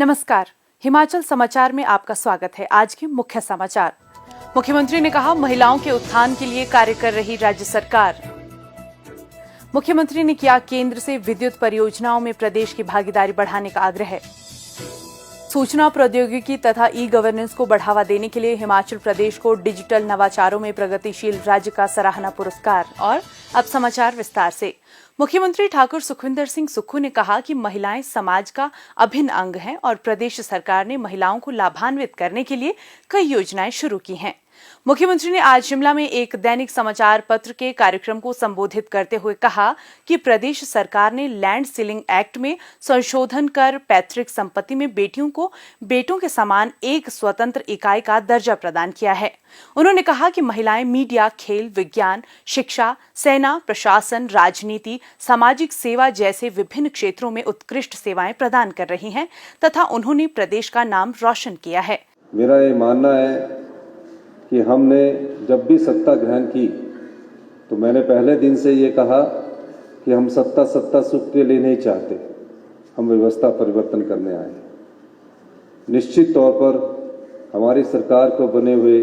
नमस्कार, हिमाचल समाचार में आपका स्वागत है। आज के मुख्य समाचार। मुख्यमंत्री ने कहा, महिलाओं के उत्थान के लिए कार्य कर रही राज्य सरकार। मुख्यमंत्री ने किया केंद्र से विद्युत परियोजनाओं में प्रदेश की भागीदारी बढ़ाने का आग्रह। सूचना प्रौद्योगिकी तथा ई गवर्नेंस को बढ़ावा देने के लिए हिमाचल प्रदेश को डिजिटल नवाचारों में प्रगतिशील राज्य का सराहना पुरस्कार। और अब समाचार विस्तार से। मुख्यमंत्री ठाकुर सुखविंदर सिंह सुक्खू ने कहा कि महिलाएं समाज का अभिन्न अंग हैं और प्रदेश सरकार ने महिलाओं को लाभान्वित करने के लिए कई योजनाएं शुरू की हैं। मुख्यमंत्री ने आज शिमला में एक दैनिक समाचार पत्र के कार्यक्रम को संबोधित करते हुए कहा कि प्रदेश सरकार ने लैंड सीलिंग एक्ट में संशोधन कर पैतृक संपत्ति में बेटियों को बेटों के समान एक स्वतंत्र इकाई का दर्जा प्रदान किया है। उन्होंने कहा कि महिलाएं मीडिया, खेल, विज्ञान, शिक्षा, सेना, प्रशासन, राजनीति, सामाजिक सेवा जैसे विभिन्न क्षेत्रों में उत्कृष्ट सेवाएं प्रदान कर रही हैं तथा उन्होंने प्रदेश का नाम रोशन किया है। मेरा ये मानना है कि हमने जब भी सत्ता ग्रहण की तो मैंने पहले दिन से ये कहा कि हम सत्ता सुख के लिए नहीं चाहते, हम व्यवस्था परिवर्तन करने आए। निश्चित तौर पर हमारी सरकार को बने हुए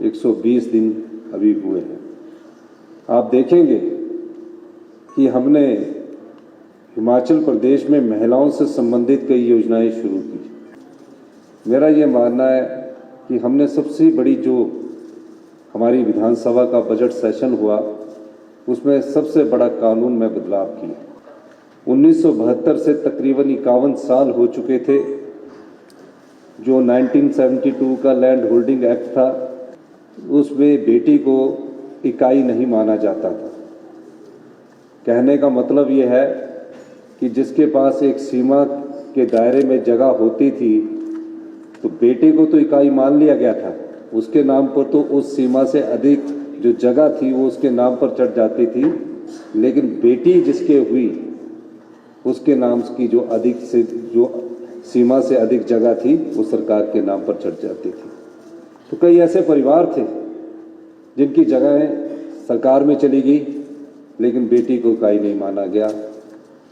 120 दिन अभी हुए हैं। आप देखेंगे कि हमने हिमाचल प्रदेश में महिलाओं से संबंधित कई योजनाएं शुरू की। मेरा ये मानना है कि हमने सबसे बड़ी जो हमारी विधानसभा का बजट सेशन हुआ उसमें सबसे बड़ा कानून में बदलाव किया। 1972 से तकरीबन 51 साल हो चुके थे। जो 1972 का लैंड होल्डिंग एक्ट था उसमें बेटी को इकाई नहीं माना जाता था। कहने का मतलब ये है कि जिसके पास एक सीमा के दायरे में जगह होती थी तो बेटे को तो इकाई मान लिया गया था, उसके नाम पर तो उस सीमा से अधिक जो जगह थी वो उसके नाम पर चढ़ जाती थी, लेकिन बेटी जिसके हुई उसके नाम की जो अधिक से जो सीमा से अधिक जगह थी वो सरकार के नाम पर चढ़ जाती थी। तो कई ऐसे परिवार थे जिनकी जगहें सरकार में चली गई लेकिन बेटी को इकाई नहीं माना गया।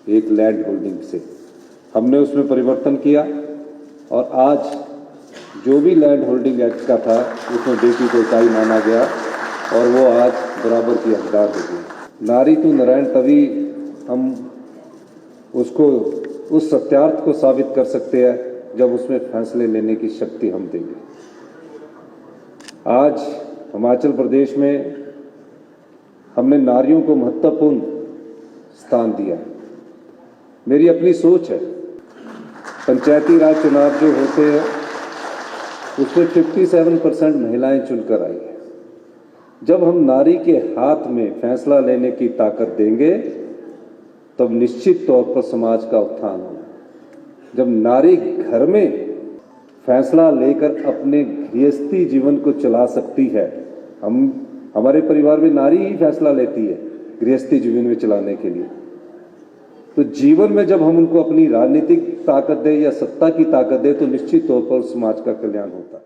एक लैंड होल्डिंग से हमने उसमें परिवर्तन किया और आज जो भी लैंड होल्डिंग एक्ट का था उसमें बेटी को इकाई माना गया और वो आज बराबर की हकदार हो गई। नारी तू नारायण तभी हम उसको उस सत्यार्थ को साबित कर सकते हैं जब उसमें फैसले लेने की शक्ति हम देंगे। आज हिमाचल प्रदेश में हमने नारियों को महत्वपूर्ण स्थान दिया। मेरी अपनी सोच है, पंचायती राज चुनाव जो होते हैं उसमें 57% महिलाएं चुनकर आई है। जब हम नारी के हाथ में फैसला लेने की ताकत देंगे तब निश्चित तौर पर समाज का उत्थान होगा। जब नारी घर में फैसला लेकर अपने गृहस्थी जीवन को चला सकती है, हमारे परिवार में नारी ही फैसला लेती है गृहस्थी जीवन में चलाने के लिए, तो जीवन में जब हम उनको अपनी राजनीतिक ताकत दे या सत्ता की ताकत दे तो निश्चित तौर पर समाज का कल्याण होता है।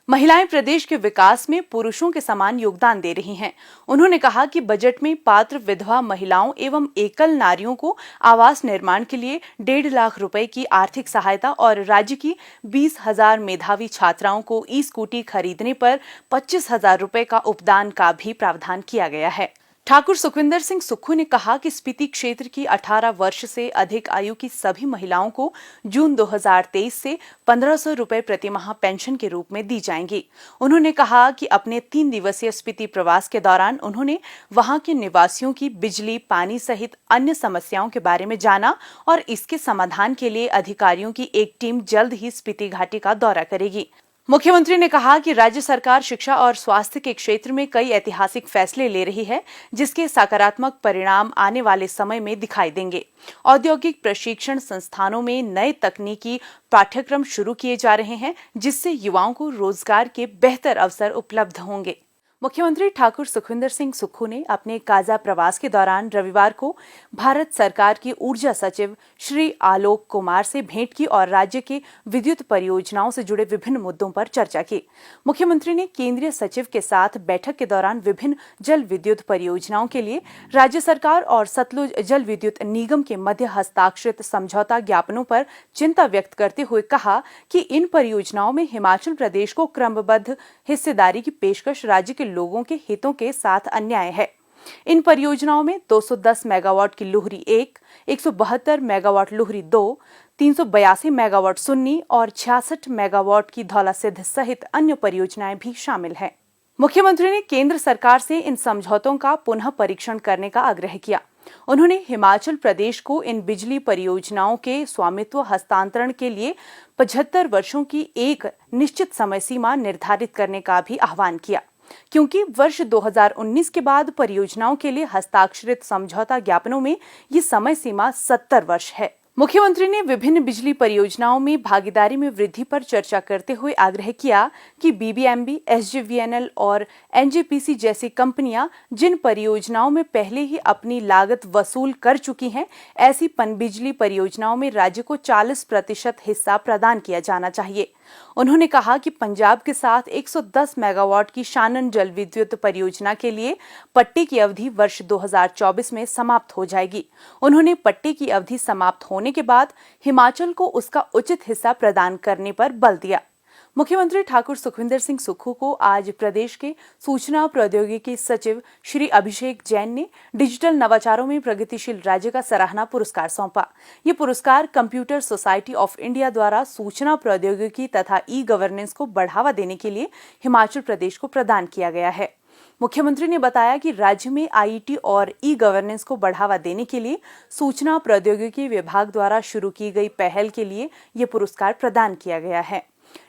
महिलाएं प्रदेश के विकास में पुरुषों के समान योगदान दे रही हैं। उन्होंने कहा कि बजट में पात्र विधवा महिलाओं एवं एकल नारियों को आवास निर्माण के लिए 1.5 लाख रुपए की आर्थिक सहायता और राज्य की 20,000 मेधावी छात्राओं को ई स्कूटी खरीदने पर 25,000 रुपए का उपदान का भी प्रावधान किया गया है। ठाकुर सुखविंदर सिंह सुक्खू ने कहा कि स्पीति क्षेत्र की 18 वर्ष से अधिक आयु की सभी महिलाओं को जून 2023 से 1,500 रुपए प्रतिमाह पेंशन के रूप में दी जाएंगी। उन्होंने कहा कि अपने 3 दिवसीय स्पीति प्रवास के दौरान उन्होंने वहां के निवासियों की बिजली, पानी सहित अन्य समस्याओं के बारे में जाना और इसके समाधान के लिए अधिकारियों की एक टीम जल्द ही स्पीति घाटी का दौरा करेगी। मुख्यमंत्री ने कहा कि राज्य सरकार शिक्षा और स्वास्थ्य के क्षेत्र में कई ऐतिहासिक फैसले ले रही है जिसके सकारात्मक परिणाम आने वाले समय में दिखाई देंगे। औद्योगिक प्रशिक्षण संस्थानों में नए तकनीकी पाठ्यक्रम शुरू किए जा रहे हैं जिससे युवाओं को रोजगार के बेहतर अवसर उपलब्ध होंगे। मुख्यमंत्री ठाकुर सुखविंदर सिंह सुक्खू ने अपने काजा प्रवास के दौरान रविवार को भारत सरकार की ऊर्जा सचिव श्री आलोक कुमार से भेंट की और राज्य के विद्युत परियोजनाओं से जुड़े विभिन्न मुद्दों पर चर्चा की। मुख्यमंत्री ने केंद्रीय सचिव के साथ बैठक के दौरान विभिन्न जल विद्युत परियोजनाओं के लिए राज्य सरकार और सतलुज जल विद्युत निगम के मध्य हस्ताक्षरित समझौता ज्ञापनों पर चिंता व्यक्त करते हुए कहा कि इन परियोजनाओं में हिमाचल प्रदेश को क्रमबद्ध हिस्सेदारी की पेशकश राज्य के लोगों के हितों के साथ अन्याय है। इन परियोजनाओं में 210 मेगावाट की लुहरी 1, 172 मेगावाट लुहरी 2, 382 मेगावाट सुन्नी और 66 मेगावाट की धौलासिद्ध सहित अन्य परियोजनाएं भी शामिल हैं। मुख्यमंत्री ने केंद्र सरकार से इन समझौतों का पुनः परीक्षण करने का आग्रह किया। उन्होंने हिमाचल प्रदेश को इन बिजली परियोजनाओं के स्वामित्व हस्तांतरण के लिए 75 वर्षों की एक निश्चित समय सीमा निर्धारित करने का भी आह्वान किया, क्योंकि वर्ष 2019 के बाद परियोजनाओं के लिए हस्ताक्षरित समझौता ज्ञापनों में ये समय सीमा 70 वर्ष है। मुख्यमंत्री ने विभिन्न बिजली परियोजनाओं में भागीदारी में वृद्धि पर चर्चा करते हुए आग्रह किया कि बीबीएमबी, एसजेवीएनएल और एनजेपीसी जैसी कंपनियां जिन परियोजनाओं में पहले ही अपनी लागत वसूल कर चुकी हैं, ऐसी पनबिजली परियोजनाओं में राज्य को 40% हिस्सा प्रदान किया जाना चाहिए। उन्होंने कहा कि पंजाब के साथ 110 मेगावाट की शानन जल विद्युत परियोजना के लिए पट्टे की अवधि वर्ष 2024 में समाप्त हो जाएगी। उन्होंने पट्टे की अवधि समाप्त होने के बाद हिमाचल को उसका उचित हिस्सा प्रदान करने पर बल दिया। मुख्यमंत्री ठाकुर सुखविंदर सिंह सुक्खू को आज प्रदेश के सूचना प्रौद्योगिकी सचिव श्री अभिषेक जैन ने डिजिटल नवाचारों में प्रगतिशील राज्य का सराहना पुरस्कार सौंपा। ये पुरस्कार कंप्यूटर सोसाइटी ऑफ इंडिया द्वारा सूचना प्रौद्योगिकी तथा ई गवर्नेंस को बढ़ावा देने के लिए हिमाचल प्रदेश को प्रदान किया गया है। मुख्यमंत्री ने बताया कि राज्य में आईटी और ई गवर्नेंस को बढ़ावा देने के लिए सूचना प्रौद्योगिकी विभाग द्वारा शुरू की गई पहल के लिए ये पुरस्कार प्रदान किया गया है।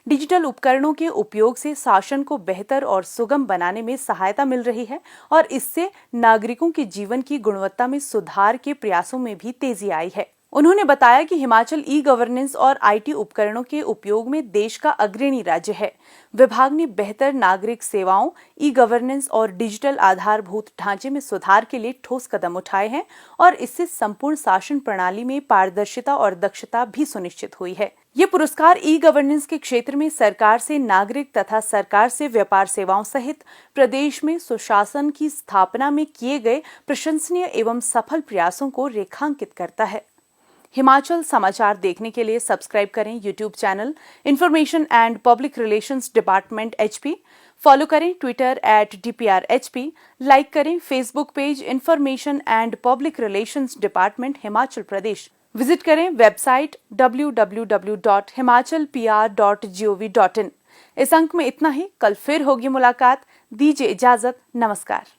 डिजिटल उपकरणों के उपयोग से शासन को बेहतर और सुगम बनाने में सहायता मिल रही है और इससे नागरिकों के जीवन की गुणवत्ता में सुधार के प्रयासों में भी तेजी आई है। उन्होंने बताया कि हिमाचल ई गवर्नेंस और आईटी उपकरणों के उपयोग में देश का अग्रणी राज्य है। विभाग ने बेहतर नागरिक सेवाओं, ई गवर्नेंस और डिजिटल आधारभूत ढांचे में सुधार के लिए ठोस कदम उठाए हैं और इससे संपूर्ण शासन प्रणाली में पारदर्शिता और दक्षता भी सुनिश्चित हुई है। ये पुरस्कार ई गवर्नेंस के क्षेत्र में सरकार से नागरिक तथा सरकार से व्यापार सेवाओं सहित प्रदेश में सुशासन की स्थापना में किए गए प्रशंसनीय एवं सफल प्रयासों को रेखांकित करता है। हिमाचल समाचार देखने के लिए सब्सक्राइब करें YouTube channel information and public relations department HP, follow करें ट्विटर @DPRHP, लाइक करें Facebook page information and public relations department Himachal Pradesh, visit करें वेबसाइट www.himachalpr.gov.in। इस अंक में इतना ही। कल फिर होगी मुलाकात। दीजिए इजाजत। नमस्कार।